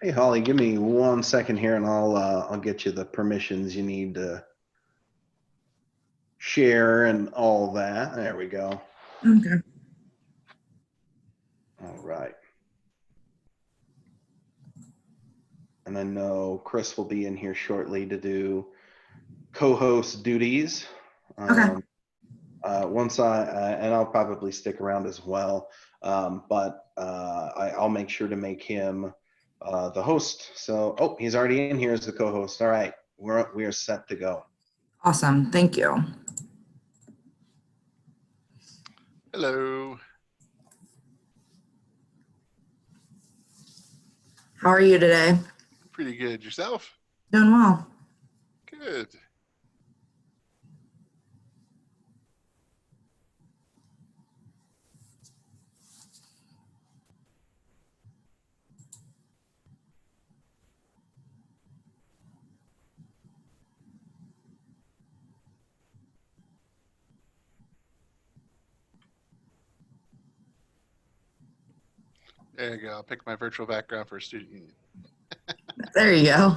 Hey, Holly, give me 1 second here and I'll get you the permissions you need to share and all that. There we go. Okay. All right. And I know Chris will be in here shortly to do co-host duties. Okay. Once and I'll probably stick around as well. But I'll make sure to make him the host. So, oh, he's already in here as the co-host. All right, we are set to go. Awesome. Thank you. Hello. How are you today? Pretty good. Yourself? Doing well. Good. There you go. I'll pick my virtual background for a student union. There you go.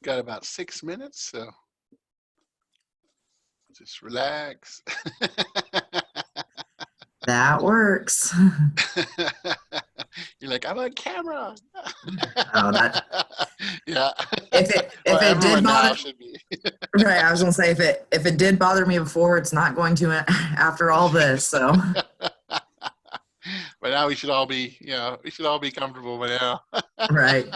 Got about 6 minutes, so just relax. That works. You're like, I'm on camera. Oh, that. Yeah. If Well, it did everyone now bother, should be. right? I was gonna say if it did bother me before, it's not going to after all this. So. But now we should all be, we should all be comfortable by now. Right.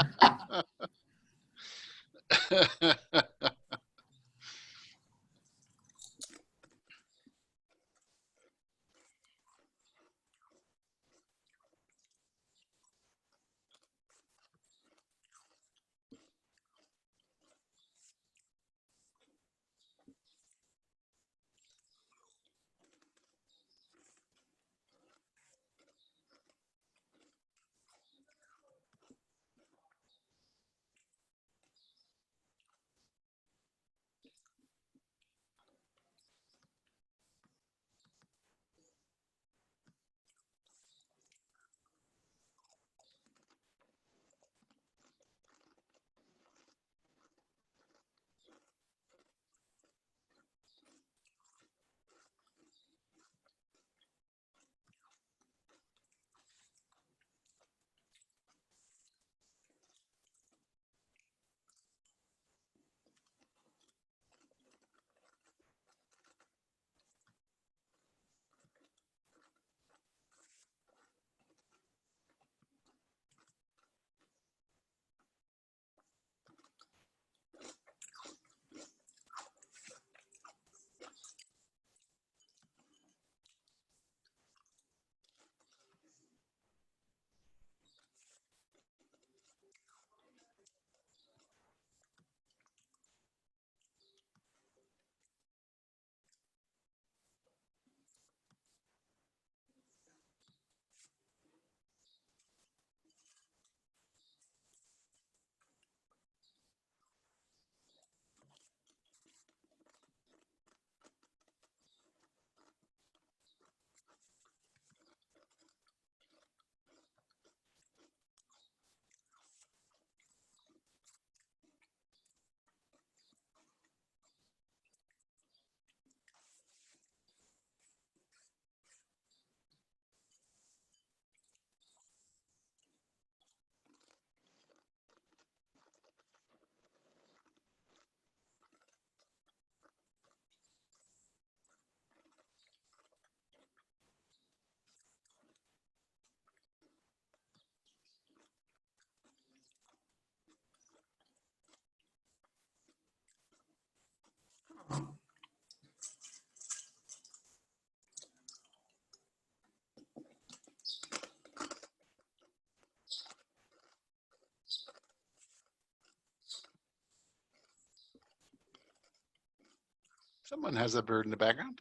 Someone has a bird in the background.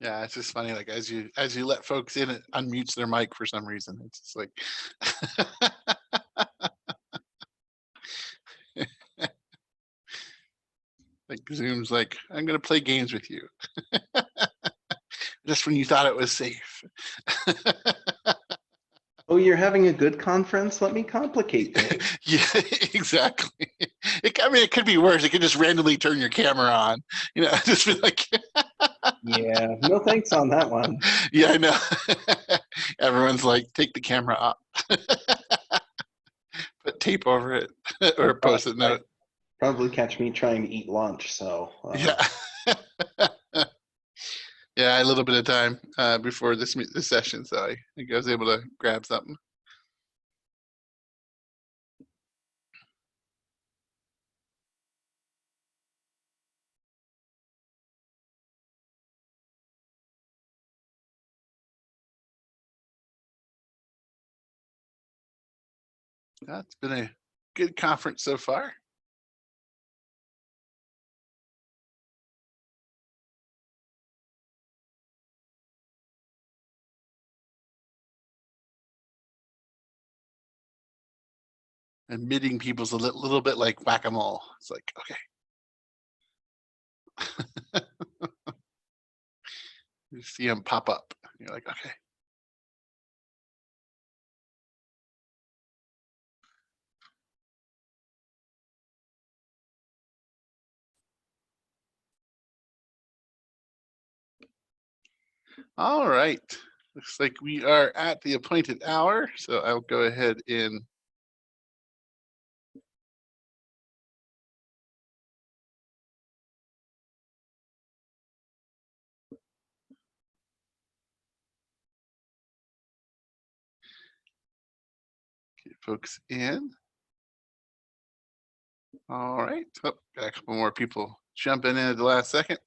Yeah, it's just funny. Like as you let folks in, it unmutes their mic for some reason. It's just like like Zoom's like, I'm gonna play games with you. Just when you thought it was safe. Oh, you're having a good conference? Let me complicate things. Yeah, exactly. I mean, it could be worse. It could just randomly turn your camera on. You know, just be like, Yeah, no thanks on that one. yeah, I know. Everyone's like, take the camera up. Put tape over it or a post-it note. Probably catch me trying to eat lunch, so. Yeah. Yeah, a little bit of time before this session, so I think I was able to grab something. Yeah, it's been a good conference so far. And meeting people's a little bit like whack-a-mole. It's like, okay. You see them pop up. You're like, okay. All right. Looks like we are at the appointed hour, so I'll go ahead and get folks in. All right. Oh, got a couple more people jumping in at the last second.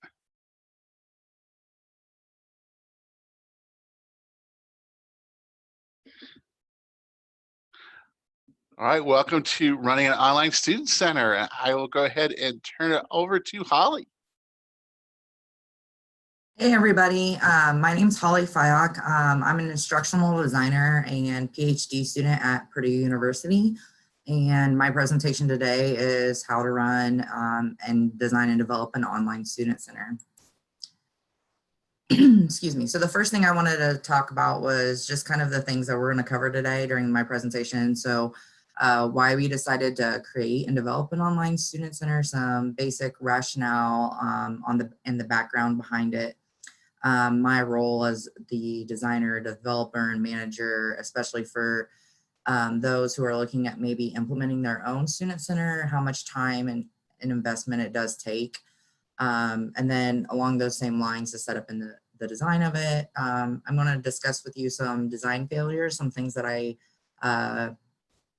All right, welcome to Running an Online Student Center. And I will go ahead and turn it over to Holly. Hey everybody, my name's Holly Fiock. I'm an instructional designer and PhD student at Purdue University. And my presentation today is how to run and design and develop an online student center. Excuse me. So the first thing I wanted to talk about was just kind of the things that we're going to cover today during my presentation. So why we decided to create and develop an online student center, some basic rationale and the background behind it. My role as the designer, developer, and manager, especially for those who are looking at maybe implementing their own student center, how much time and investment it does take. And then along those same lines, the setup and the design of it. I'm going to discuss with you some design failures, some things that I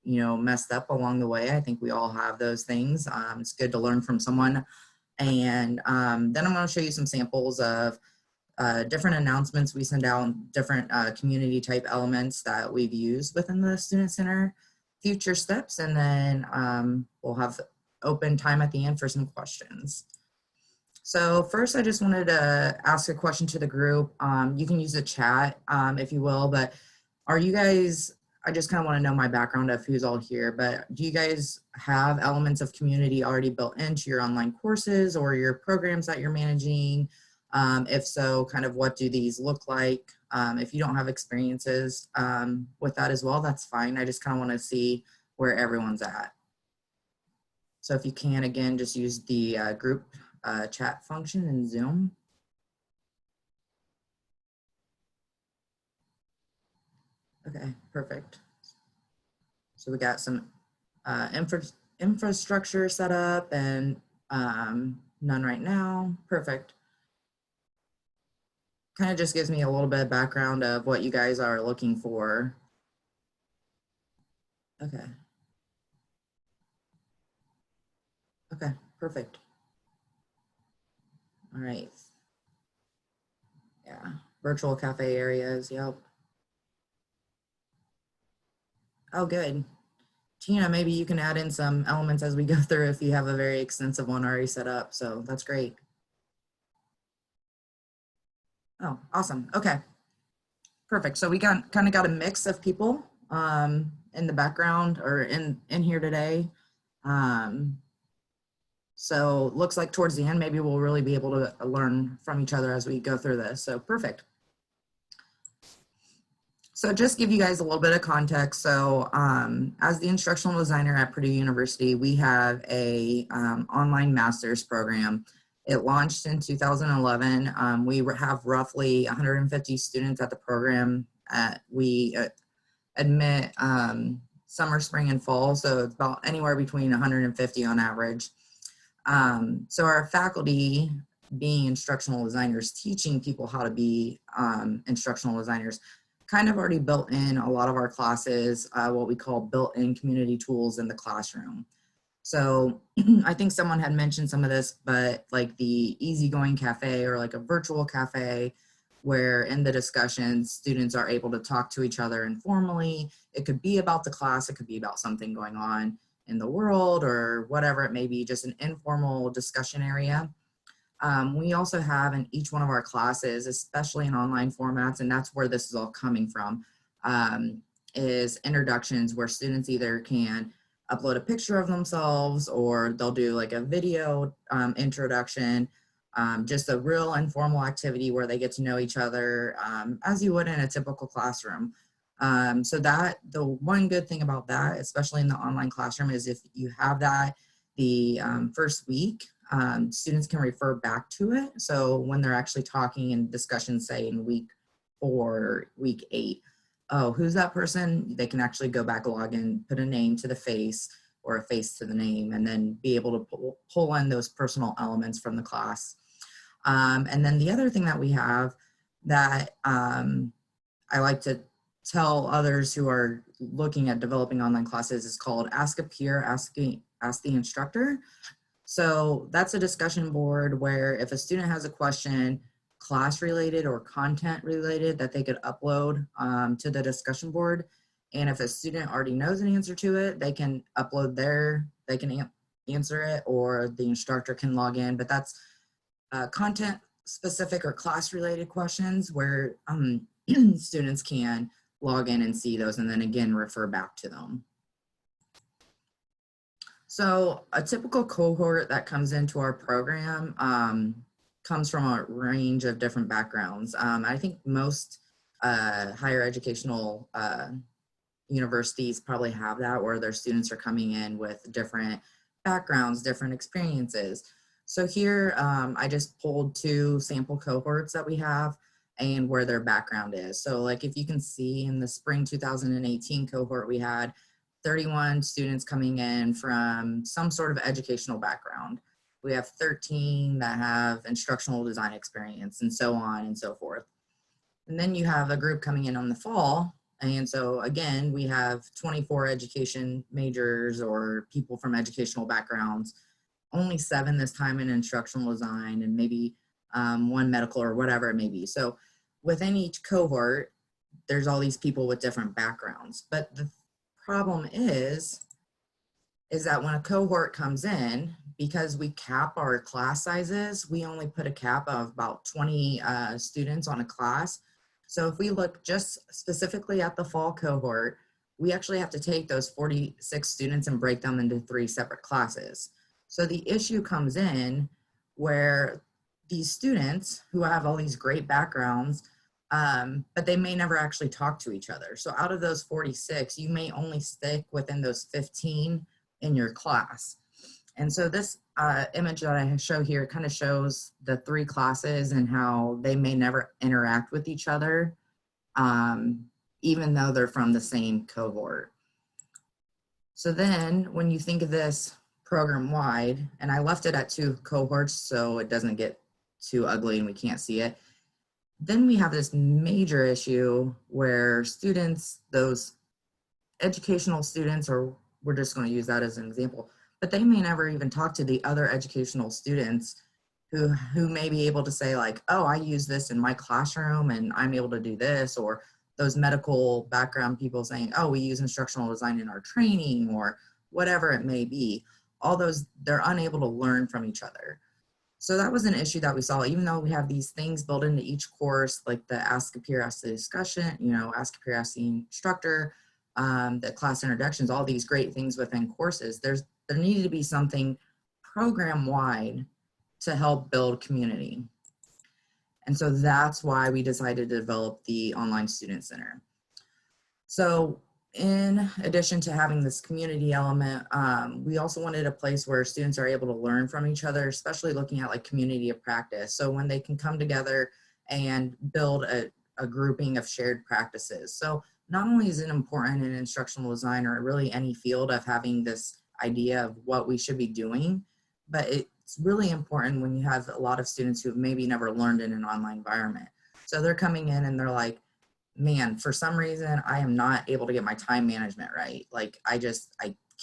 messed up along the way. I think we all have those things. It's good to learn from someone. And then I'm going to show you some samples of different announcements we send out, different community type elements that we've used within the Student Center, future steps, and then we'll have open time at the end for some questions. So first, I just wanted to ask a question to the group. You can use the chat if you will, but are you guys, I just kind of want to know my background of who's all here, but do you guys have elements of community already built into your online courses or your programs that you're managing? If so, kind of what do these look like? If you don't have experiences with that as well, that's fine. I just kind of want to see where everyone's at. So if you can, again, just use the group chat function in Zoom. Okay, perfect. So we got some infrastructure set up and none right now. Perfect. kind of just gives me a little bit of background of what you guys are looking for. Okay. Okay, perfect. All right. Yeah, virtual cafe areas, yep. Oh, good. Tina, maybe you can add in some elements as we go through if you have a very extensive one already set up, so that's great. Oh, awesome, okay. Perfect, so we kind of got a mix of people in the background or in here today. So looks like towards the end, maybe we'll really be able to learn from each other as we go through this. So perfect. So just give you guys a little bit of context. So as the instructional designer at Purdue University, we have a online master's program. It launched in 2011. We have roughly 150 students at the program. We admit summer, spring, and fall. So it's about anywhere between 150 on average. So our faculty, being instructional designers, teaching people how to be instructional designers, kind of already built in a lot of our classes, what we call built-in community tools in the classroom. So I think someone had mentioned some of this, but like the easygoing cafe or like a virtual cafe, where in the discussions, students are able to talk to each other informally. It could be about the class, it could be about something going on in the world or whatever it may be, just an informal discussion area. We also have in each one of our classes, especially in online formats, and that's where this is all coming from, is introductions where students either can upload a picture of themselves or they'll do like a video introduction, just a real informal activity where they get to know each other as you would in a typical classroom. So that the one good thing about that, especially in the online classroom, is if you have that the first week, students can refer back to it. So when they're actually talking in discussions, say in week 4 or week 8, oh, who's that person? They can actually go back, log in, put a name to the face or a face to the name, and then be able to pull in those personal elements from the class. And then the other thing that we have that I like to tell others who are looking at developing online classes is called Ask a Peer, Ask the Instructor. So that's a discussion board where if a student has a question, class related or content related, that they could upload to the discussion board. And if a student already knows an answer to it, they can upload they can answer it, or the instructor can log in. But that's content specific or class related questions where students can log in and see those and then again refer back to them. So a typical cohort that comes into our program comes from a range of different backgrounds. I think most higher educational universities probably have that, where their students are coming in with different backgrounds, different experiences. So here I just pulled 2 sample cohorts that we have and where their background is. So like if you can see in the spring 2018 cohort, we had 31 students coming in from some sort of educational background. We have 13 that have instructional design experience, and so on and so forth. And then you have a group coming in on the fall. And so again, we have 24 education majors or people from educational backgrounds, only 7 this time in instructional design, and maybe 1 medical or whatever it may be. So within each cohort, there's all these people with different backgrounds. But the problem is that when a cohort comes in, because we cap our class sizes, we only put a cap of about 20 students on a class. So if we look just specifically at the fall cohort, we actually have to take those 46 students and break them into 3 separate classes. So the issue comes in where these students who have all these great backgrounds, but they may never actually talk to each other. So out of those 46, you may only stick within those 15 in your class. And so this image that I show here kind of shows the 3 classes and how they may never interact with each other, even though they're from the same cohort. So then when you think of this program wide, and I left it at 2 cohorts so it doesn't get too ugly and we can't see it. then we have this major issue where students, those educational students, or we're just going to use that as an example, but they may never even talk to the other educational students who may be able to say like, oh, I use this in my classroom and I'm able to do this, or those medical background people saying, oh, we use instructional design in our training, or whatever it may be. All those, they're unable to learn from each other. So that was an issue that we saw, even though we have these things built into each course, like the ask a peer, ask the discussion, ask a peer, ask the instructor, the class introductions, all these great things within courses. There needed to be something program-wide to help build community. And so that's why we decided to develop the Online Student Center. So in addition to having this community element, we also wanted a place where students are able to learn from each other, especially looking at like community of practice. So when they can come together and build a grouping of shared practices. So not only is it important in instructional design or really any field of having this idea of what we should be doing, but it's really important when you have a lot of students who have maybe never learned in an online environment. So they're coming in and they're like, man, for some reason, I am not able to get my time management right. Like I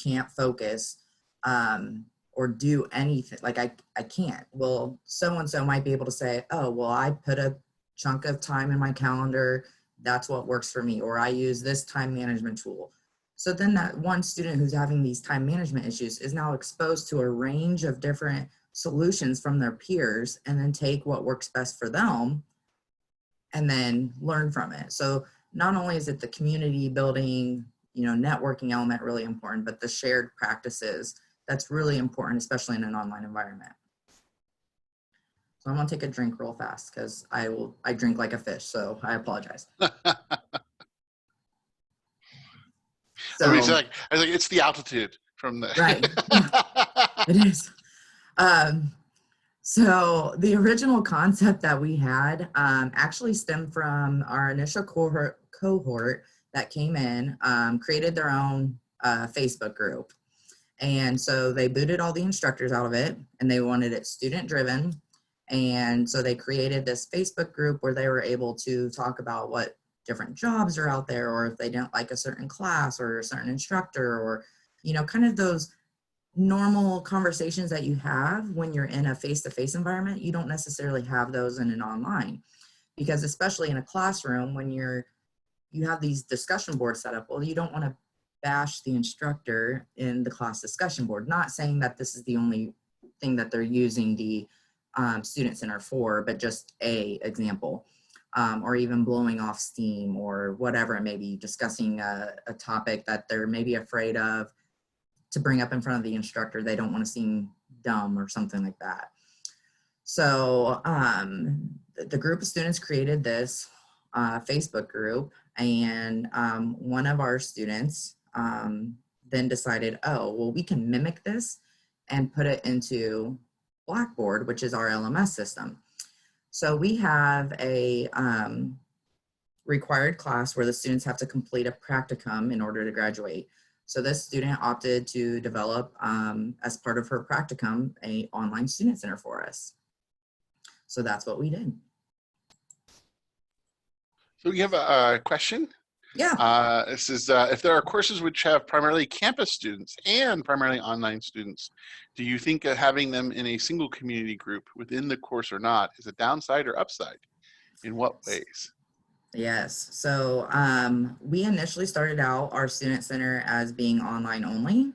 can't focus or do anything. Like I can't. Well, so-and-so might be able to say, oh, well, I put a chunk of time in my calendar. That's what works for me. Or I use this time management tool. So then that one student who's having these time management issues is now exposed to a range of different solutions from their peers, and then take what works best for them and then learn from it. So not only is it the community building, networking element really important, but the shared practices, that's really important, especially in an online environment. So I'm gonna take a drink real fast because I drink like a fish, so I apologize. So, I mean, it's the altitude from the right. It is. So the original concept that we had actually stemmed from our initial cohort that came in, created their own Facebook group. And so they booted all the instructors out of it, and they wanted it student driven. And so they created this Facebook group where they were able to talk about what different jobs are out there, or if they don't like a certain class or a certain instructor, or, kind of those normal conversations that you have when you're in a face-to-face environment. You don't necessarily have those in an online, because especially in a classroom, when you have these discussion boards set up, well, you don't want to bash the instructor in the class discussion board. Not saying that this is the only thing that they're using the Student Center for, but just a example. Or even blowing off steam or whatever it may be, discussing a topic that they're maybe afraid of to bring up in front of the instructor. They don't want to seem dumb or something like that. So the group of students created this Facebook group, and one of our students then decided, oh, well, we can mimic this and put it into Blackboard, which is our LMS system. So we have a required class where the students have to complete a practicum in order to graduate. So this student opted to develop, as part of her practicum, an online student center for us. So that's what we did. So we have a question. Yeah. This is if there are courses which have primarily campus students and primarily online students, do you think having them in a single community group within the course or not is a downside or upside? In what ways? Yes. So we initially started out our student center as being online only.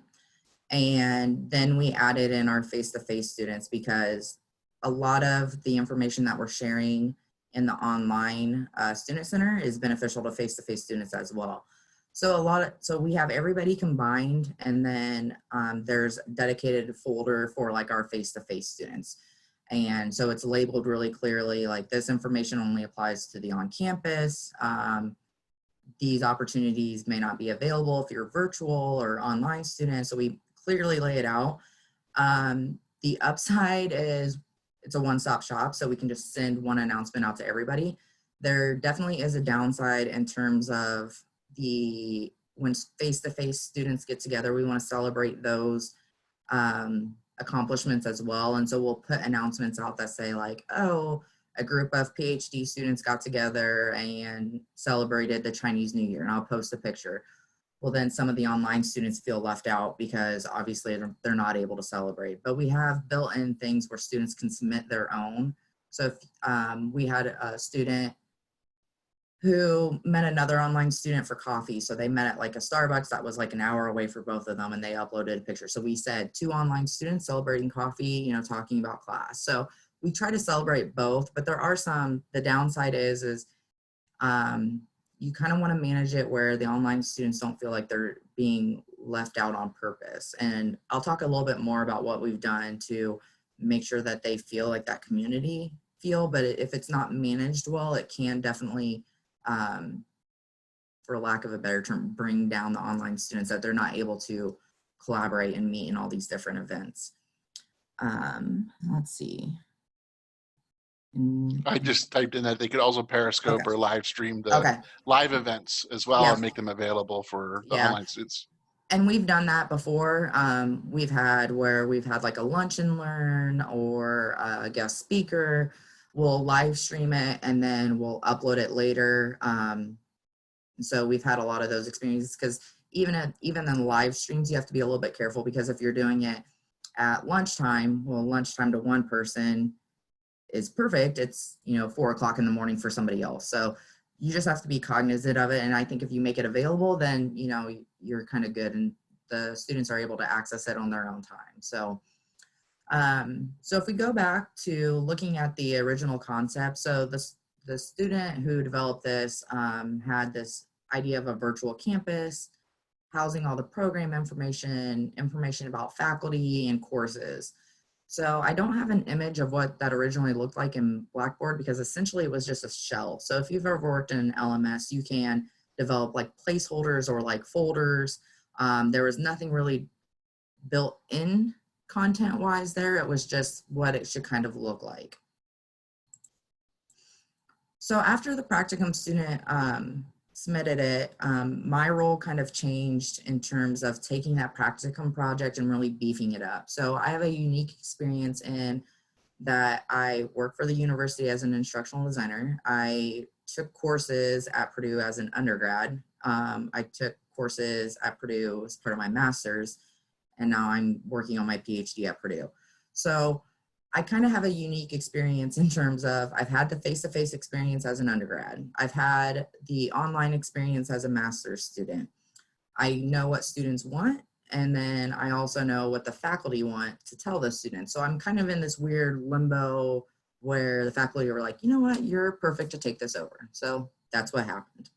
And then we added in our face-to-face students, because a lot of the information that we're sharing in the online student center is beneficial to face-to-face students as well. So we have everybody combined, and then there's a dedicated folder for like our face-to-face students. And so it's labeled really clearly, like this information only applies to the on-campus. These opportunities may not be available if you're virtual or online student. So we clearly lay it out. The upside is it's a one-stop shop, so we can just send one announcement out to everybody. There definitely is a downside in terms of when face-to-face students get together, we want to celebrate those accomplishments as well. And so we'll put announcements out that say like, oh, a group of PhD students got together and celebrated the Chinese New Year, and I'll post a picture. Well, then some of the online students feel left out because obviously they're not able to celebrate. But we have built-in things where students can submit their own. So if we had a student who met another online student for coffee. So they met at like a Starbucks that was like an hour away for both of them, and they uploaded a picture. So we said 2 online students celebrating coffee, you know, talking about class. So we try to celebrate both, but there are some, the downside is you kind of want to manage it where the online students don't feel like they're being left out on purpose. And I'll talk a little bit more about what we've done to make sure that they feel like that community feel, but if it's not managed well, it can definitely, for lack of a better term, bring down the online students, that they're not able to collaborate and meet in all these different events. Let's see. I just typed in that they could also Periscope Okay. or live stream the live events as well, and make them available for the online students. And we've done that before. We've had like a lunch and learn or a guest speaker. We'll live stream it and then we'll upload it later. So we've had a lot of those experiences, because even in live streams, you have to be a little bit careful, because if you're doing it at lunchtime, well, lunchtime to one person is perfect. It's, 4 o'clock in the morning for somebody else. So you just have to be cognizant of it. And I think if you make it available, then, you're kind of good, and the students are able to access it on their own time. So, so if we go back to looking at the original concept, so the student who developed this had this idea of a virtual campus, housing all the program information about faculty and courses. So I don't have an image of what that originally looked like in Blackboard, because essentially it was just a shell. So if you've ever worked in an LMS, you can develop like placeholders or like folders. There was nothing really built in content-wise there. It was just what it should kind of look like. So after the practicum student submitted it, my role kind of changed in terms of taking that practicum project and really beefing it up. So I have a unique experience in that I work for the university as an instructional designer. I took courses at Purdue as an undergrad. I took courses at Purdue as part of my master's, and now I'm working on my PhD at Purdue. So I kind of have a unique experience in terms of I've had the face-to-face experience as an undergrad. I've had the online experience as a master's student. I know what students want, and then I also know what the faculty want to tell the students. So I'm kind of in this weird limbo where the faculty were like, you know what, you're perfect to take this over. So that's what happened.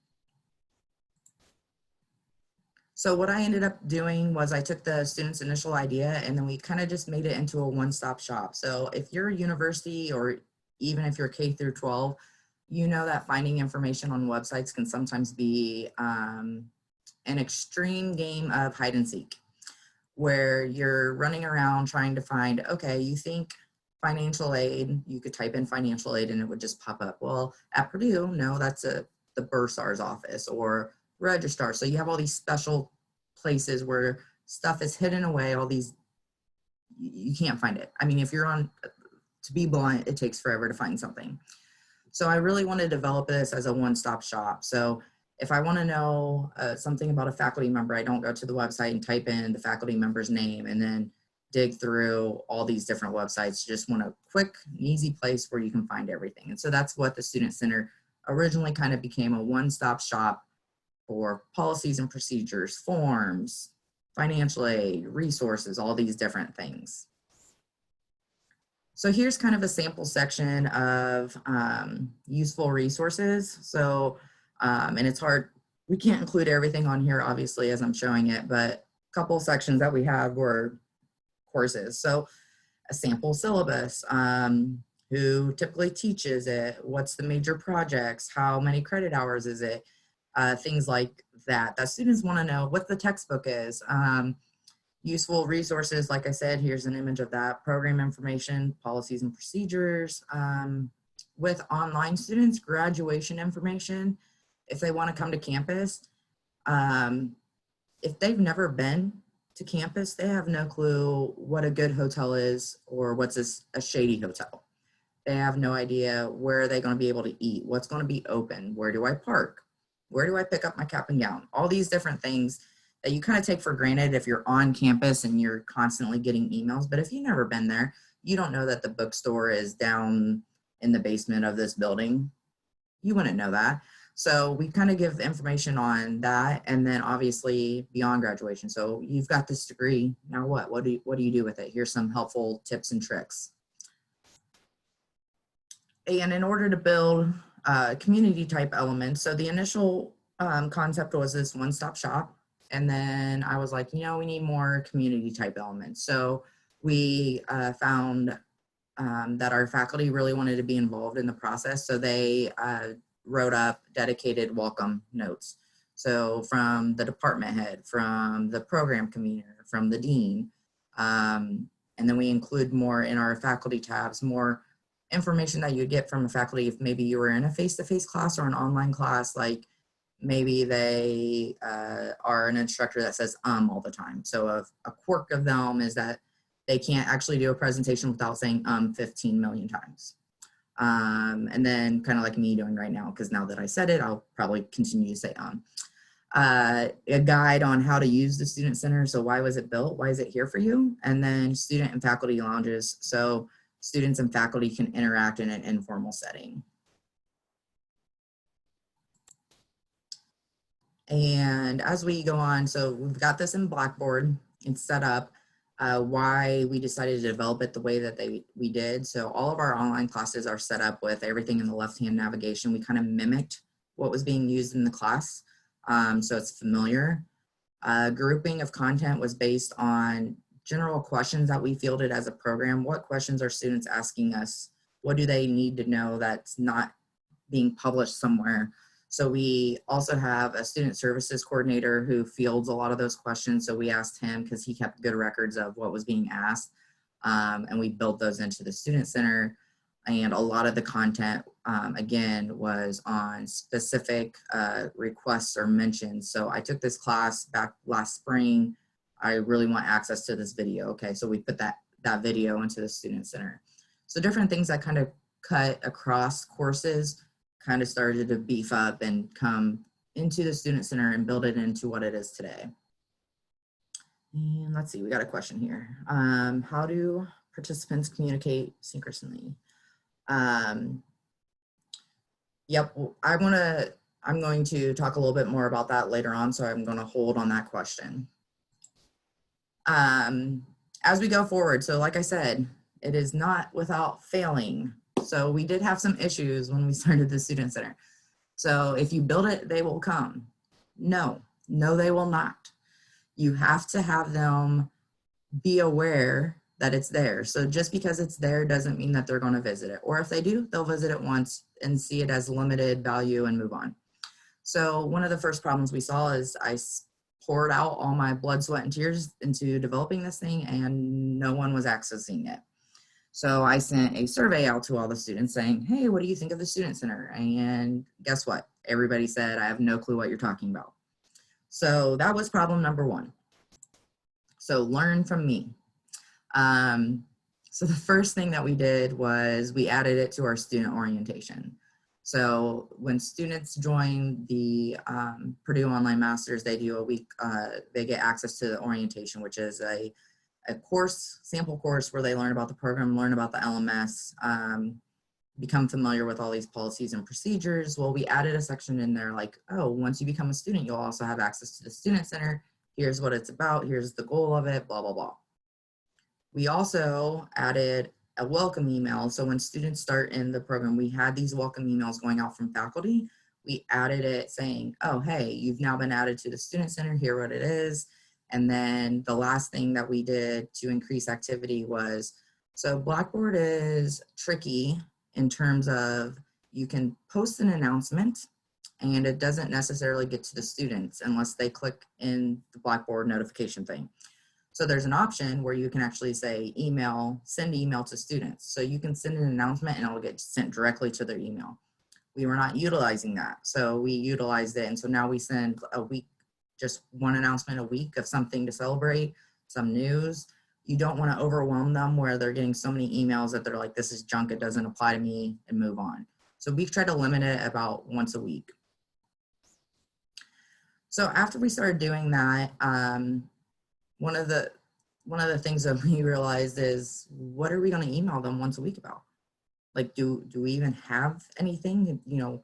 So what I ended up doing was I took the student's initial idea, and then we kind of just made it into a one-stop shop. So if you're a university, or even if you're K through 12, you know that finding information on websites can sometimes be an extreme game of hide and seek, where you're running around trying to find, okay, you think financial aid, you could type in financial aid and it would just pop up. Well, at Purdue, no, that's the bursar's office or registrar. So you have all these special places where stuff is hidden away, all these, you can't find it. I mean, if you're on, to be blunt, it takes forever to find something. So I really want to develop this as a one-stop shop. So if I want to know something about a faculty member, I don't go to the website and type in the faculty member's name and then dig through all these different websites. You just want a quick and easy place where you can find everything. And so that's what the Student Center originally kind of became, a one-stop shop for policies and procedures, forms, financial aid, resources, all these different things. So here's kind of a sample section of useful resources. So, and it's hard, we can't include everything on here, obviously, as I'm showing it, but a couple sections that we have were courses. So a sample syllabus, who typically teaches it, what's the major projects, how many credit hours is it, things like that. That students want to know what the textbook is. Useful resources, like I said, here's an image of that. Program information, policies and procedures. With online students, graduation information. If they want to come to campus, if they've never been to campus, they have no clue what a good hotel is or what's a shady hotel. They have no idea where are they going to be able to eat, what's going to be open, where do I park, where do I pick up my cap and gown, all these different things that you kind of take for granted if you're on campus and you're constantly getting emails. But if you've never been there, you don't know that the bookstore is down in the basement of this building. You wouldn't know that. So we kind of give information on that, and then obviously beyond graduation. So you've got this degree, now what? What do you do with it? Here's some helpful tips and tricks. And in order to build community type elements, so the initial concept was this one-stop shop. And then I was like, you know, we need more community type elements. So we found that our faculty really wanted to be involved in the process. So they wrote up dedicated welcome notes. So from the department head, from the program convener, from the dean. And then we include more in our faculty tabs, more information that you'd get from a faculty if maybe you were in a face-to-face class or an online class, like maybe they are an instructor that says all the time. So a quirk of them is that they can't actually do a presentation without saying 15 million times. And then kind of like me doing right now, because now that I said it, I'll probably continue to say a guide on how to use the Student Center. So why was it built? Why is it here for you? And then student and faculty lounges. So students and faculty can interact in an informal setting. And as we go on, so we've got this in Blackboard, it's set up. Why we decided to develop it the way that we did. So all of our online classes are set up with everything in the left-hand navigation. We kind of mimicked what was being used in the class, so it's familiar. Grouping of content was based on general questions that we fielded as a program. What questions are students asking us? What do they need to know that's not being published somewhere? So we also have a student services coordinator who fields a lot of those questions. So we asked him because he kept good records of what was being asked. And we built those into the Student Center. And a lot of the content, again, was on specific requests or mentions. So I took this class back last spring. I really want access to this video. Okay, so we put that video into the Student Center. So different things that kind of cut across courses kind of started to beef up and come into the Student Center and build it into what it is today. And let's see, we got a question here. How do participants communicate synchronously? Yep, I'm going to talk a little bit more about that later on, so I'm going to hold on that question. As we go forward, so like I said, it is not without failing. So we did have some issues when we started the Student Center. So if you build it, they will come. No, they will not. You have to have them be aware that it's there. So just because it's there doesn't mean that they're going to visit it. Or if they do, they'll visit it once and see it as limited value and move on. So one of the first problems we saw is I poured out all my blood, sweat, and tears into developing this thing, and no one was accessing it. So I sent a survey out to all the students saying, hey, what do you think of the Student Center? And guess what? Everybody said, I have no clue what you're talking about. So that was problem number one. So learn from me. So the first thing that we did was we added it to our student orientation. So when students join the Purdue Online Masters, they do a week, they get access to the orientation, which is a course, sample course where they learn about the program, learn about the LMS, become familiar with all these policies and procedures. Well, we added a section in there like, oh, once you become a student, you'll also have access to the Student Center. Here's what it's about. Here's the goal of it, blah, blah, blah. We also added a welcome email. So when students start in the program, we had these welcome emails going out from faculty. We added it saying, oh, hey, you've now been added to the Student Center. Here what it is. And then the last thing that we did to increase activity was, so Blackboard is tricky in terms of you can post an announcement and it doesn't necessarily get to the students unless they click in the Blackboard notification thing. So there's an option where you can actually say email, send email to students. So you can send an announcement and it'll get sent directly to their email. We were not utilizing that. So we utilized it. And so now we send a week, just one announcement a week of something to celebrate, some news. you don't want to overwhelm them where they're getting so many emails that they're like, this is junk, it doesn't apply to me, and move on. So we've tried to limit it about once a week. So after we started doing that, one of the things that we realized is, what are we going to email them once a week about? Like, do we even have anything, you know?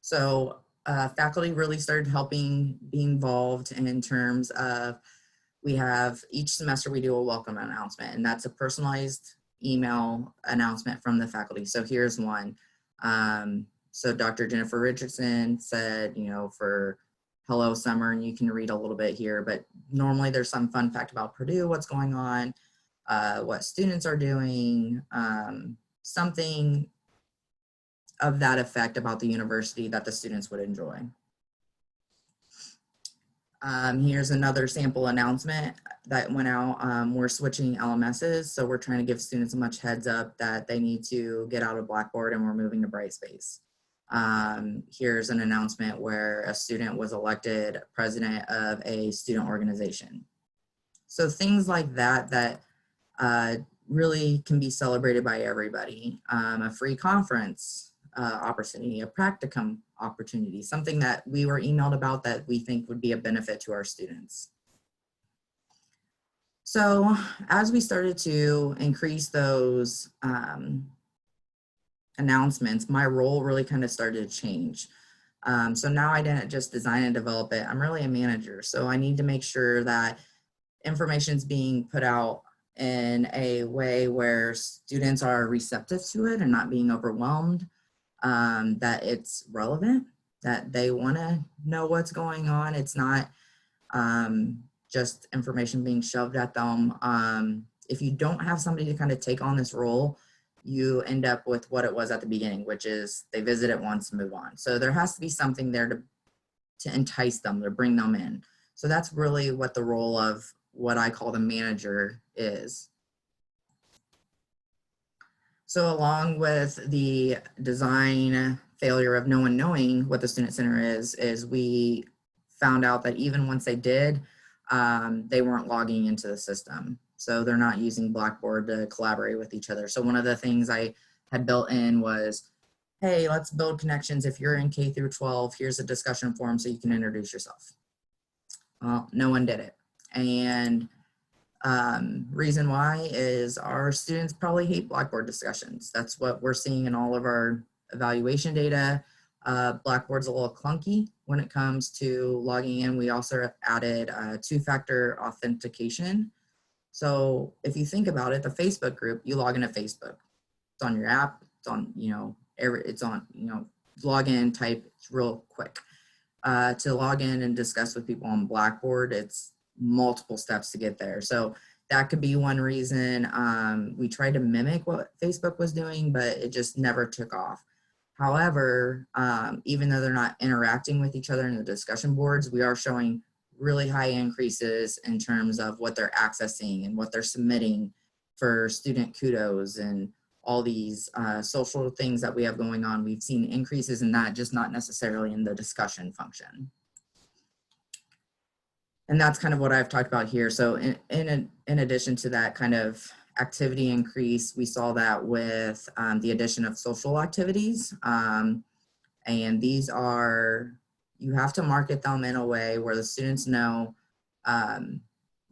So faculty really started helping be involved in terms of, we have each semester we do a welcome announcement, and that's a personalized email announcement from the faculty. So here's one. So Dr. Jennifer Richardson said, you know, for hello summer, and you can read a little bit here, but normally there's some fun fact about Purdue, what's going on, what students are doing, something of that effect about the university that the students would enjoy. Here's another sample announcement that went out. We're switching LMSs, so we're trying to give students a much heads up that they need to get out of Blackboard and we're moving to Brightspace. Here's an announcement where a student was elected president of a student organization. So things like that that really can be celebrated by everybody. A free conference opportunity, a practicum opportunity, something that we were emailed about that we think would be a benefit to our students. So as we started to increase those announcements, my role really kind of started to change. So now I didn't just design and develop it. I'm really a manager. So I need to make sure that information is being put out in a way where students are receptive to it and not being overwhelmed, that it's relevant, that they want to know what's going on. It's not just information being shoved at them. If you don't have somebody to kind of take on this role, you end up with what it was at the beginning, which is they visit it once and move on. So there has to be something there to entice them, to bring them in. So that's really what the role of what I call the manager is. So along with the design failure of no one knowing what the student center is we found out that even once they did, they weren't logging into the system. So they're not using Blackboard to collaborate with each other. So one of the things I had built in was, hey, let's build connections. If you're in K through 12, here's a discussion forum so you can introduce yourself. Well, no one did it. And reason why is our students probably hate Blackboard discussions. That's what we're seeing in all of our evaluation data. Blackboard's a little clunky when it comes to logging in. We also added two-factor authentication. So if you think about it, the Facebook group, you log into Facebook. It's on your app. It's on, you know, it's on, you know, log in, type, it's real quick. To log in and discuss with people on Blackboard, it's multiple steps to get there. So that could be one reason. We tried to mimic what Facebook was doing, but it just never took off. However, even though they're not interacting with each other in the discussion boards, we are showing really high increases in terms of what they're accessing and what they're submitting for student kudos and all these social things that we have going on. We've seen increases in that, just not necessarily in the discussion function. And that's kind of what I've talked about here. So in addition to that kind of activity increase, we saw that with the addition of social activities. And these are, you have to market them in a way where the students know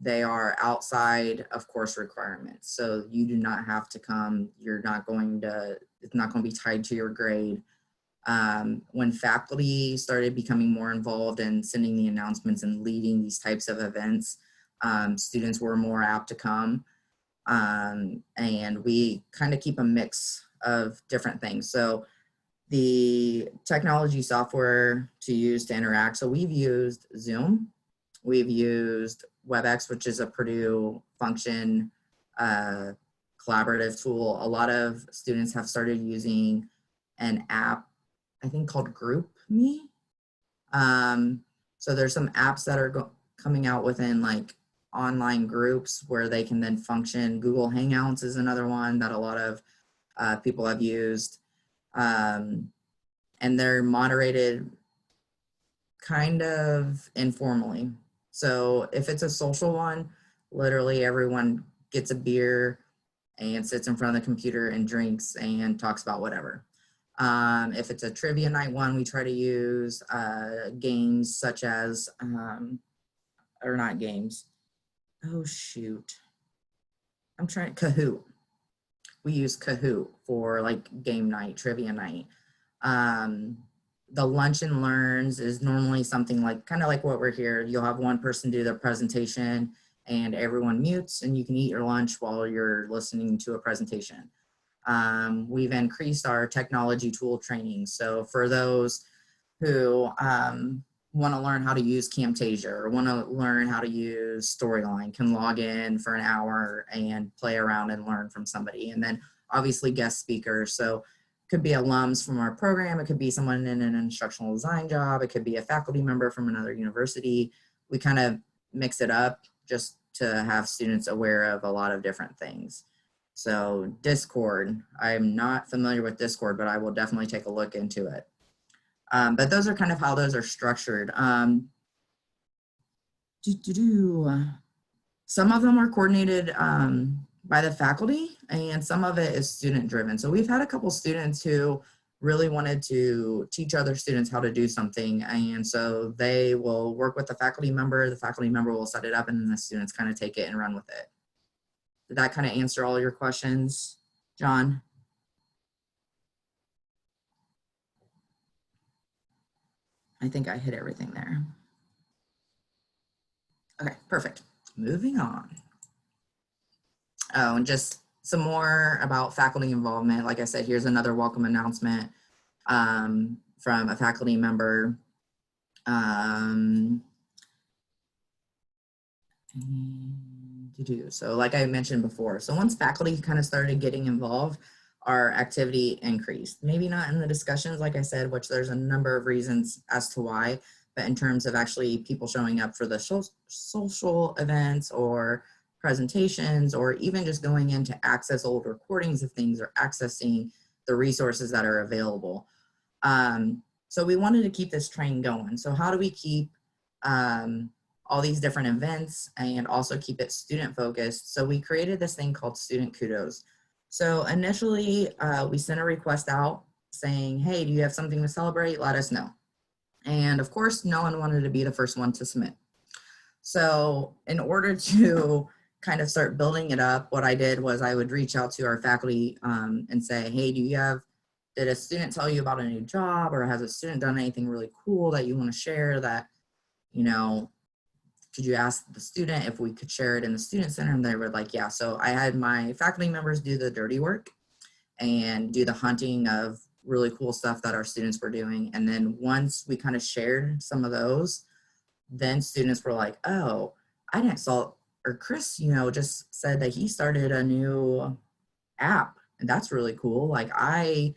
they are outside of course requirements. So you do not have to come, you're not going to, it's not going to be tied to your grade. When faculty started becoming more involved in sending the announcements and leading these types of events, students were more apt to come. And we kind of keep a mix of different things. So the technology software to use to interact. So we've used Zoom, we've used WebEx, which is a Purdue function collaborative tool. A lot of students have started using an app, I think called GroupMe. So there's some apps that are coming out within like online groups where they can then function. Google Hangouts is another one that a lot of people have used. And they're moderated kind of informally. So if it's a social one, literally everyone gets a beer and sits in front of the computer and drinks and talks about whatever. If it's a trivia night one, we try to use games such as, or not games. Oh, shoot. I'm trying, Kahoot. We use Kahoot for like game night, trivia night. The lunch and learns is normally something like, kind of like what we're here. You'll have one person do their presentation and everyone mutes and you can eat your lunch while you're listening to a presentation. We've increased our technology tool training. So for those who want to learn how to use Camtasia or want to learn how to use Storyline can log in for an hour and play around and learn from somebody. And then obviously guest speakers. So it could be alums from our program. It could be someone in an instructional design job. It could be a faculty member from another university. We kind of mix it up just to have students aware of a lot of different things. So Discord, I'm not familiar with Discord, but I will definitely take a look into it. But those are kind of how those are structured. Some of them are coordinated by the faculty and some of it is student driven. So we've had a couple students who really wanted to teach other students how to do something. And so they will work with the faculty member will set it up and then the students kind of take it and run with it. Did that kind of answer all your questions, John? I think I hit everything there. Okay, perfect. Moving on. Oh, and just some more about faculty involvement. Like I said, here's another welcome announcement from a faculty member. So like I mentioned before, so once faculty kind of started getting involved, our activity increased. Maybe not in the discussions, like I said, which there's a number of reasons as to why, but in terms of actually people showing up for the social events or presentations, or even just going in to access old recordings of things or accessing the resources that are available. So we wanted to keep this train going. So how do we keep all these different events and also keep it student focused? So we created this thing called Student Kudos. So initially we sent a request out saying, hey, do you have something to celebrate? Let us know. And of course, no one wanted to be the first one to submit. So in order to kind of start building it up, what I did was I would reach out to our faculty and say, hey, did a student tell you about a new job, or has a student done anything really cool that you want to share that, you know, could you ask the student if we could share it in the student center? And they were like, yeah. So I had my faculty members do the dirty work and do the hunting of really cool stuff that our students were doing. And then once we kind of shared some of those, then students were like, oh, I didn't saw, or Chris, you know, just said that he started a new app and that's really cool. Like I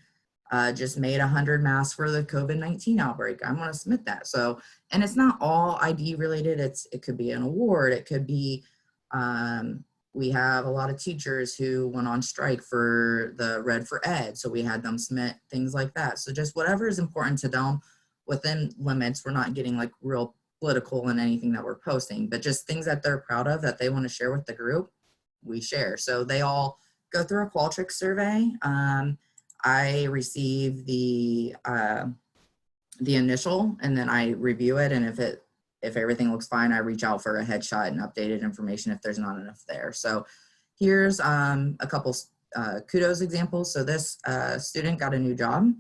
just made 100 masks for the COVID-19 outbreak. I'm going to submit that. So, and it's not all ID related. It could be an award. It could be, we have a lot of teachers who went on strike for the Red for Ed. So we had them submit things like that. So just whatever is important to them within limits. We're not getting like real political in anything that we're posting, but just things that they're proud of that they want to share with the group, we share. So they all go through a Qualtrics survey. I receive the initial and then I review it. And if everything looks fine, I reach out for a headshot and updated information if there's not enough there. So here's a couple kudos examples. So this student got a new job.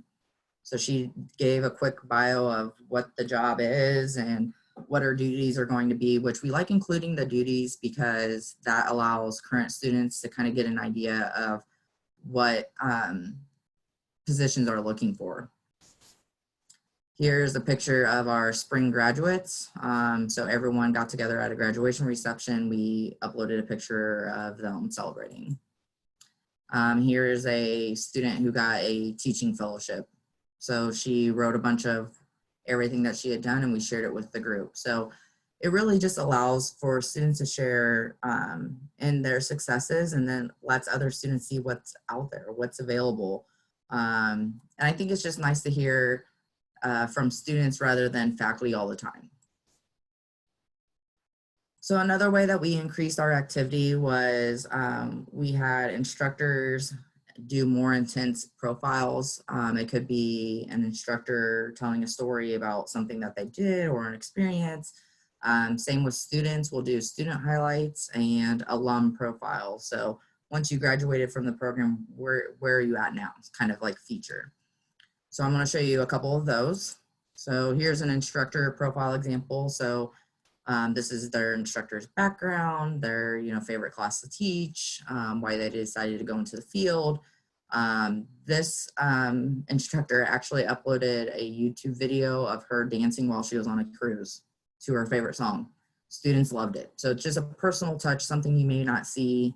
So she gave a quick bio of what the job is and what her duties are going to be, which we like including the duties because that allows current students to kind of get an idea of what positions are looking for. Here's a picture of our spring graduates. So everyone got together at a graduation reception. We uploaded a picture of them celebrating. Here is a student who got a teaching fellowship. So she wrote a bunch of everything that she had done and we shared it with the group. So it really just allows for students to share in their successes and then lets other students see what's out there, what's available. And I think it's just nice to hear from students rather than faculty all the time. So another way that we increased our activity was we had instructors do more intense profiles. It could be an instructor telling a story about something that they did or an experience. Same with students, we'll do student highlights and alum profiles. So once you graduated from the program, where are you at now? It's kind of like feature. So I'm going to show you a couple of those. So here's an instructor profile example. So this is their instructor's background, their favorite class to teach, why they decided to go into the field. This instructor actually uploaded a YouTube video of her dancing while she was on a cruise to her favorite song. Students loved it. So it's just a personal touch, something you may not see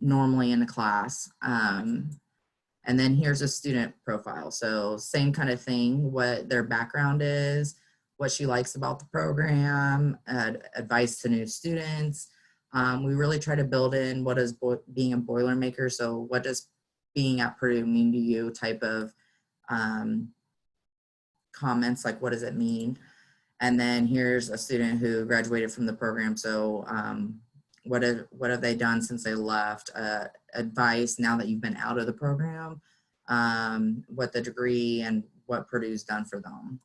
normally in a class. And then here's a student profile. So same kind of thing, what their background is, what she likes about the program, advice to new students. We really try to build in what is being a Boilermaker. So what does being at Purdue mean to you type of comments, like what does it mean? And then here's a student who graduated from the program. So what have they done since they left? Advice now that you've been out of the program, what the degree and what Purdue's done for them.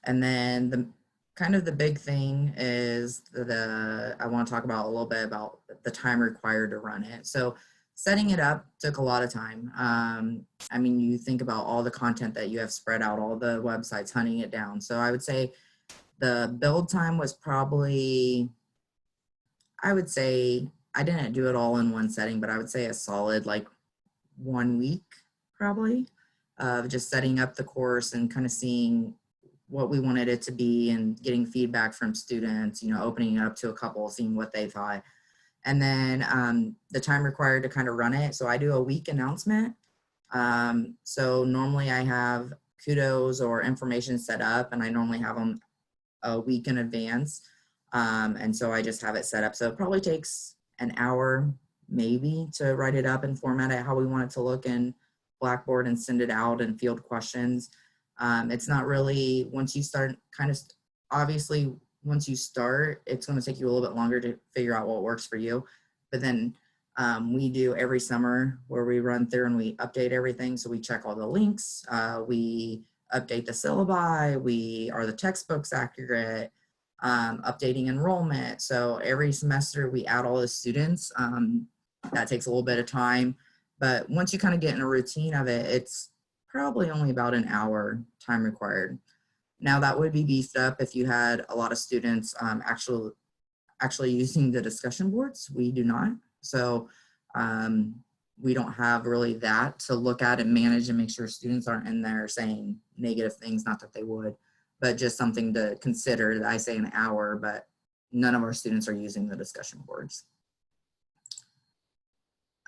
And then the big thing is I want to talk about a little bit about the time required to run it. So setting it up took a lot of time. I mean, you think about all the content that you have spread out, all the websites, hunting it down. So I would say the build time was probably, I didn't do it all in one setting, but I would say a solid like 1 week probably of just setting up the course and kind of seeing what we wanted it to be and getting feedback from students, opening it up to a couple, seeing what they thought. And then the time required to kind of run it. So I do a week announcement. So normally I have kudos or information set up, and I normally have them a week in advance. And so I just have it set up. So it probably takes an hour maybe to write it up and format it how we want it to look in Blackboard and send it out and field questions. It's not really, once you start obviously once you start, it's going to take you a little bit longer to figure out what works for you. But then we do every summer where we run through and we update everything. So we check all the links, we update the syllabi, are the textbooks accurate, updating enrollment. So every semester we add all the students. That takes a little bit of time. But once you kind of get in a routine of it, it's probably only about an hour time required. Now that would be beefed up if you had a lot of students actually using the discussion boards. We do not. So we don't have really that to look at and manage and make sure students aren't in there saying negative things, not that they would, but just something to consider. That I say an hour, but none of our students are using the discussion boards.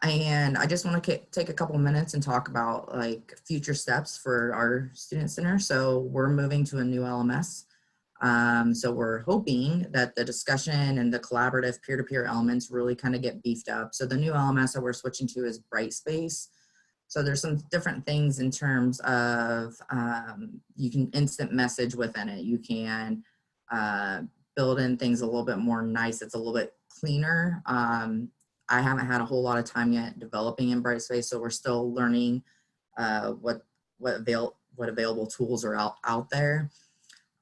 And I just want to take a couple minutes and talk about like future steps for our student center. So we're moving to a new LMS. So we're hoping that the discussion and the collaborative peer-to-peer elements really kind of get beefed up. So the new LMS that we're switching to is Brightspace. So there's some different things in terms of you can instant message within it. You can build in things a little bit more nice. It's a little bit cleaner. I haven't had a whole lot of time yet developing in Brightspace, so we're still learning what available tools are out there.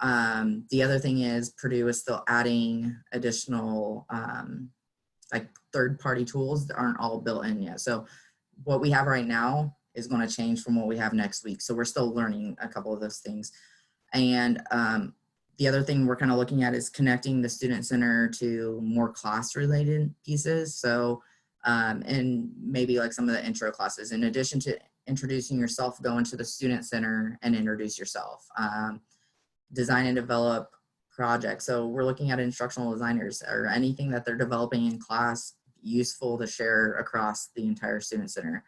The other thing is Purdue is still adding additional like third-party tools that aren't all built in yet. So what we have right now is going to change from what we have next week. So we're still learning a couple of those things. And the other thing we're kind of looking at is connecting the student center to more class-related pieces. So, and maybe like some of the intro classes, in addition to introducing yourself, go into the student center and introduce yourself. Design and develop projects. So we're looking at instructional designers or anything that they're developing in class useful to share across the entire student center,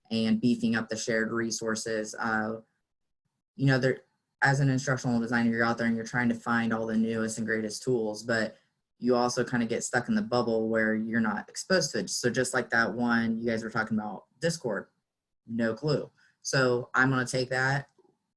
and beefing up the shared resources. As an instructional designer, you're out there and you're trying to find all the newest and greatest tools, but you also kind of get stuck in the bubble where you're not exposed to it. So just like that one you guys were talking about, Discord, no clue. So I'm going to take that,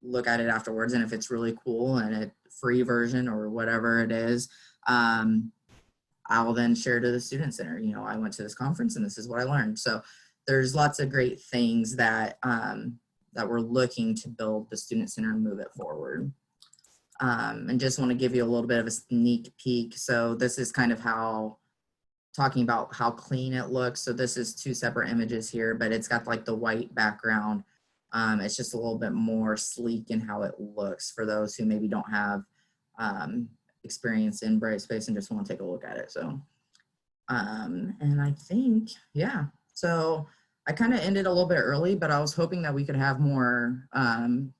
look at it afterwards, and if it's really cool and it free version or whatever it is, I will then share to the Student Center, you know, I went to this conference and this is what I learned. So there's lots of great things that, that we're looking to build the Student Center and move it forward. And just want to give you a little bit of a sneak peek. So this is kind of how, talking about how clean it looks. So this is 2 separate images here, but it's got like the white background. It's just a little bit more sleek in how it looks for those who maybe don't have experience in Brightspace and just want to take a look at it. So, and I think, yeah, so I kind of ended a little bit early, but I was hoping that we could have more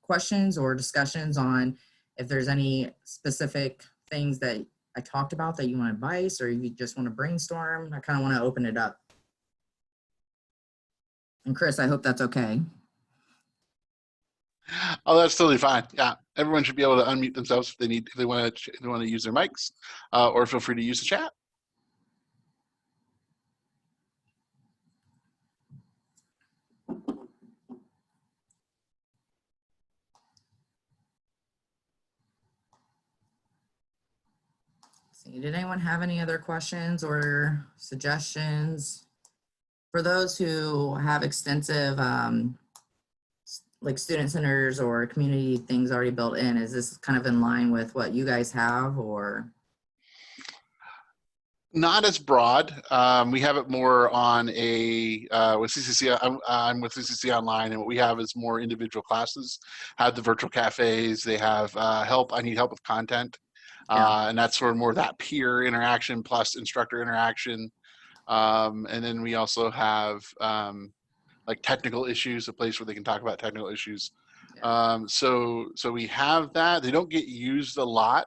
questions or discussions on if there's any specific things that I talked about that you want advice, or you just want to brainstorm. I kind of want to open it up. And Chris, I hope that's okay. Oh, that's totally fine. Yeah, everyone should be able to unmute themselves if they need, if they want to use their mics, or feel free to use the chat. See, did anyone have any other questions or suggestions? For those who have extensive like student centers or community things already built in, is this kind of in line with what you guys have, or? Not as broad. We have it more on a, with CCC, I'm with CCC Online, and what we have is more individual classes, have the virtual cafes, they have help, I need help with content. And that's sort of more that peer interaction plus instructor interaction. And then we also have like technical issues, a place where they can talk about technical issues. So we have that. They don't get used a lot.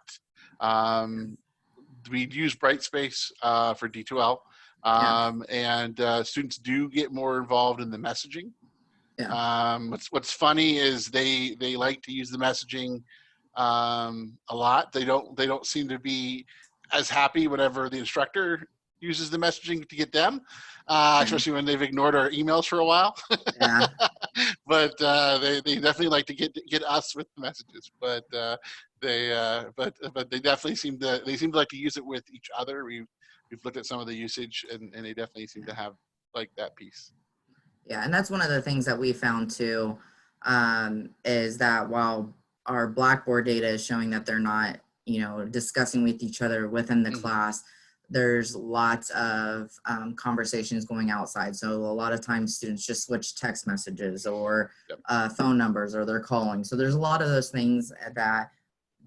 We use Brightspace for D2L, and students do get more involved in the messaging. What's funny is they like to use the messaging a lot. They don't seem to be as happy whenever the instructor uses the messaging to get them, especially when they've ignored our emails for a while. But they definitely like to get us with the messages. But they definitely seem to like to use it with each other. We've looked at some of the usage, and they definitely seem to have like that piece. Yeah, and that's one of the things that we found too, is that while our Blackboard data is showing that they're not, you know, discussing with each other within the class, there's lots of conversations going outside. So a lot of times students just switch text messages or phone numbers, or they're calling. So there's a lot of those things that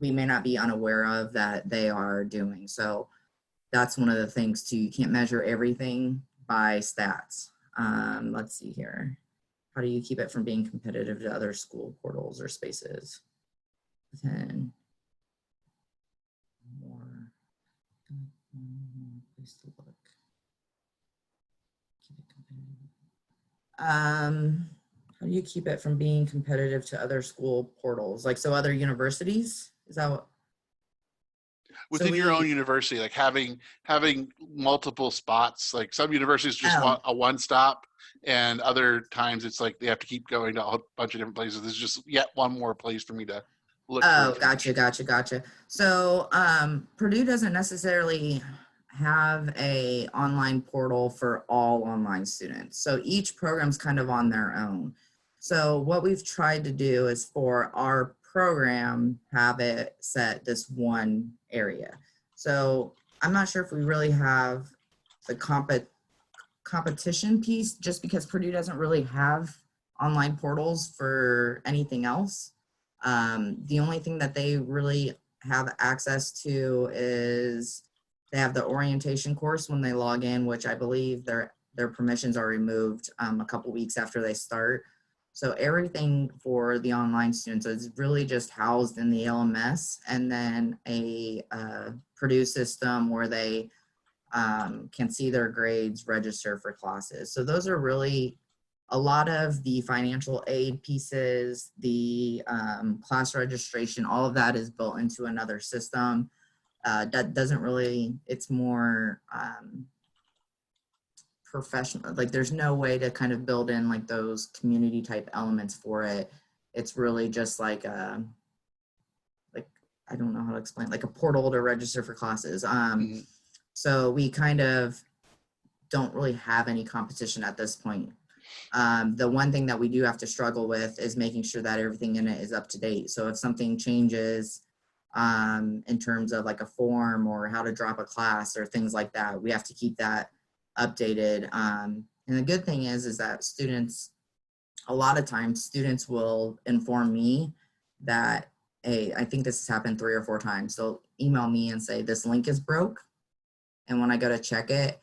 we may not be unaware of that they are doing. So that's one of the things too. You can't measure everything by stats. Let's see here. How do you keep it from being competitive to other school portals or spaces? Then more place to look. Keep it competitive. How do you keep it from being competitive to other school portals? Like, so other universities? Is that what? Within your own university, like having multiple spots. Like some universities just want a one-stop, and other times it's like they have to keep going to a bunch of different places. There's just yet one more place for me to look. Oh, gotcha. So Purdue doesn't necessarily have a online portal for all online students. So each program's kind of on their own. So what we've tried to do is for our program, have it set this one area. So I'm not sure if we really have the competition piece, just because Purdue doesn't really have online portals for anything else. The only thing that they really have access to is they have the orientation course when they log in, which I believe their permissions are removed a couple weeks after they start. So everything for the online students is really just housed in the LMS, and then a Purdue system where they can see their grades, register for classes. So those are really a lot of the financial aid pieces, the class registration, all of that is built into another system. That doesn't really, it's more professional. Like there's no way to kind of build in like those community type elements for it. It's really just like I don't know how to explain, like a portal to register for classes. Mhm. So we kind of don't really have any competition at this point. The one thing that we do have to struggle with is making sure that everything in it is up to date. So if something changes in terms of like a form or how to drop a class or things like that, we have to keep that updated. And the good thing is that students, a lot of times students will inform me that, hey, I think this has happened 3 or 4 times. They'll email me and say, this link is broke. And when I go to check it,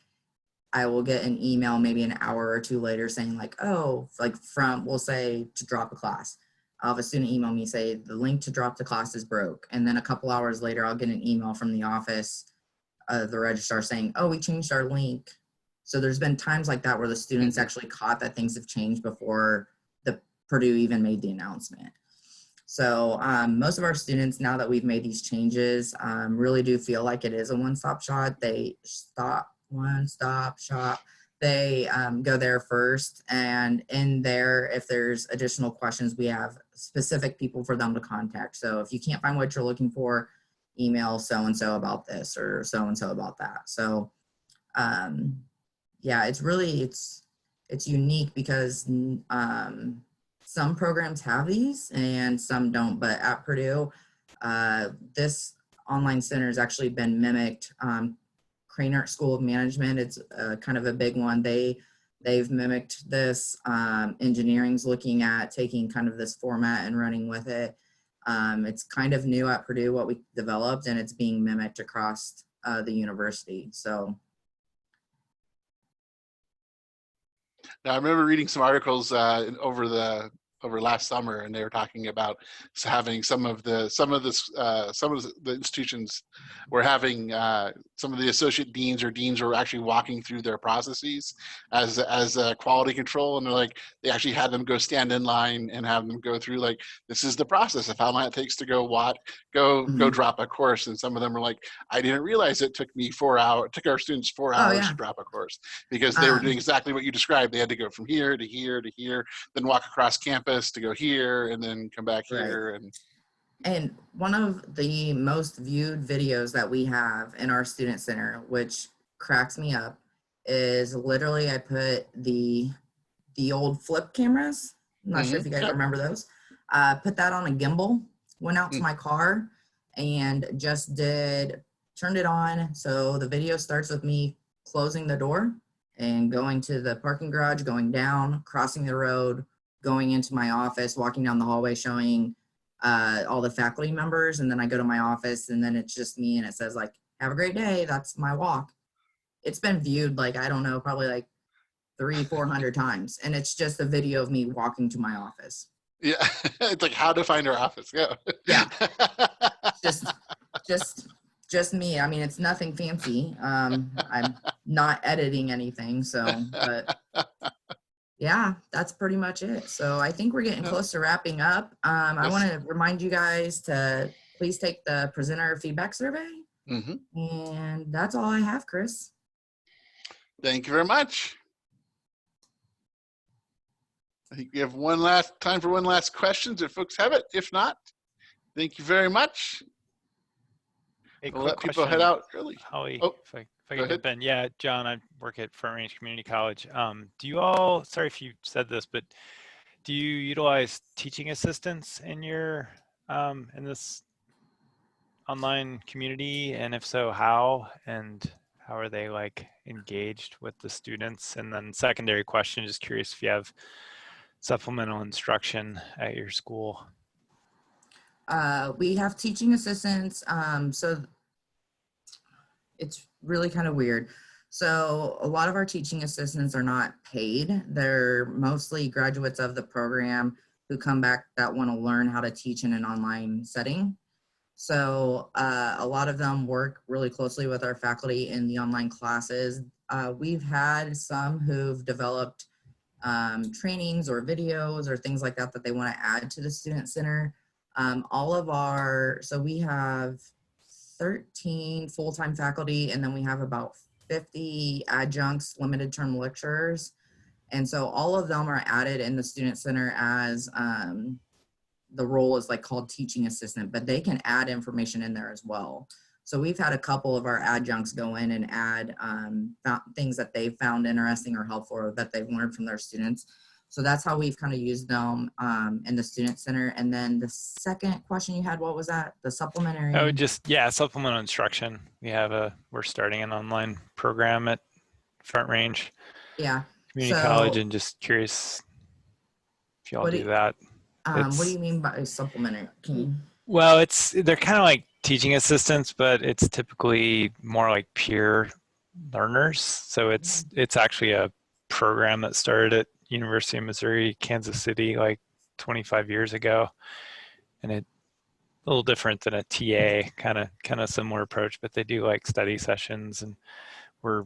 I will get an email maybe an hour or 2 later saying like, oh, like from, we'll say to drop a class. I'll have a student email me say the link to drop the class is broke. And then a couple hours later, I'll get an email from the office of the registrar saying, oh, we changed our link. So there's been times like that where the students actually caught that things have changed before the Purdue even made the announcement. So most of our students, now that we've made these changes, really do feel like it is a one-stop shop. One-stop shop. They go there first, and in there, if there's additional questions, we have specific people for them to contact. So if you can't find what you're looking for, email so-and-so about this or so-and-so about that. So yeah, it's really, it's unique because some programs have these and some don't, but at Purdue, this online center has actually been mimicked. Cranert School of Management, it's kind of a big one. They've mimicked this. Engineering's looking at taking kind of this format and running with it. It's kind of new at Purdue, what we developed, and it's being mimicked across the university. So. Now, I remember reading some articles over last summer, and they were talking about having some of the institutions were having some of the associate deans or deans were actually walking through their processes as quality control, and they're like, they actually had them go stand in line and have them go through like, this is the process of how long it takes to go drop a course. And some of them were like, I didn't realize it took me 4 hours. It took our students 4 hours to drop a course, because they were doing exactly what you described. They had to go from here to here to here, then walk across campus to go here and then come back here. And one of the most viewed videos that we have in our student center, which cracks me up, is literally I put the old flip cameras. I'm not sure if you guys remember those. Put that on a gimbal, went out to my car and just turned it on. So the video starts with me closing the door and going to the parking garage, going down, crossing the road, going into my office, walking down the hallway, showing all the faculty members. And then I go to my office and then it's just me and it says like, have a great day. That's my walk. It's been viewed like, I don't know, probably like 300-400 times. And it's just a video of me walking to my office. Yeah. It's like how to find our office. Yeah. Yeah. just me. I mean, it's nothing fancy. I'm not editing anything. So, but yeah, that's pretty much it. So I think we're getting close to wrapping up. I want to remind you guys to please take the presenter feedback survey. And that's all I have, Chris. Thank you very much. I think we have time for one last question if folks have it. If not, thank you very much. Hey, We'll quick let people question, head out early. Howie, Oh, if I can jump in. Yeah, John, I work at Front Range Community College. Do you all, sorry if you said this, but do you utilize teaching assistants in your in this online community? And if so, how? And how are they like engaged with the students? And then secondary question, just curious if you have supplemental instruction at your school. We have teaching assistants. So it's really kind of weird. So a lot of our teaching assistants are not paid. They're mostly graduates of the program who come back that want to learn how to teach in an online setting. So a lot of them work really closely with our faculty in the online classes. We've had some who've developed trainings or videos or things like that that they want to add to the student center. So we have 13 full-time faculty, and then we have about 50 adjuncts, limited term lecturers. And so all of them are added in the student center as the role is like called teaching assistant, but they can add information in there as well. So we've had a couple of our adjuncts go in and add things that they found interesting or helpful or that they've learned from their students. So that's how we've kind of used them in the student center. And then the second question you had, what was that? The supplementary? Oh, just, yeah, supplemental instruction. We're starting an online program at Front Range Yeah. Community College, and just curious if y'all do that. What do you mean by supplementary? Can you? Well, they're kind of like teaching assistants, but it's typically more like peer learners. So it's actually a program that started at University of Missouri, Kansas City, like 25 years ago. And it's a little different than a TA, kind of similar approach, but they do like study sessions, and we're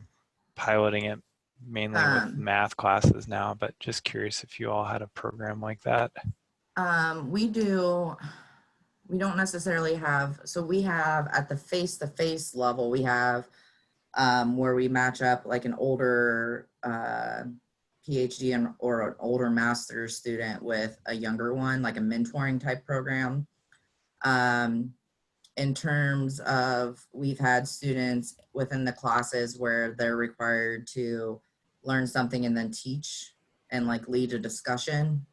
piloting it mainly with math classes now, but just curious if you all had a program like that. We don't necessarily have, so we have at the face-to-face level, we have where we match up like an older PhD or an older master's student with a younger one, like a mentoring type program. In terms of, we've had students within the classes where they're required to learn something and then teach and like lead a discussion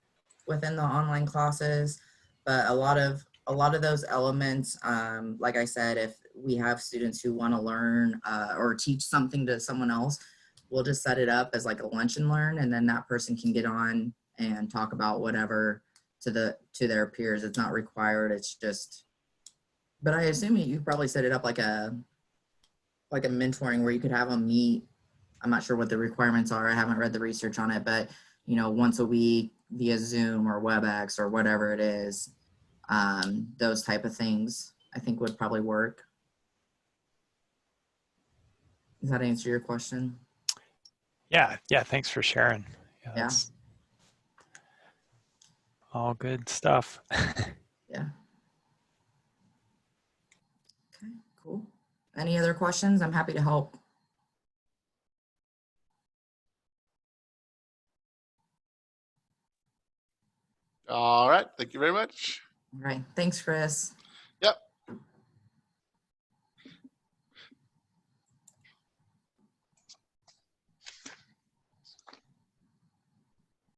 within the online classes. But a lot of those elements, like I said, if we have students who want to learn or teach something to someone else, we'll just set it up as like a lunch and learn, and then that person can get on and talk about whatever to their peers. It's not required. It's just, but I assume you probably set it up like a mentoring where you could have them meet. I'm not sure what the requirements are. I haven't read the research on it, but you know, once a week via Zoom or WebEx or whatever it is, those type of things I think would probably work. Does that answer your question? Yeah, thanks for sharing. Yeah, Yeah. that's all good stuff. Yeah. Okay, cool. Any other questions? I'm happy to help. All right. Thank you very much. All right. Thanks, Chris. Yep.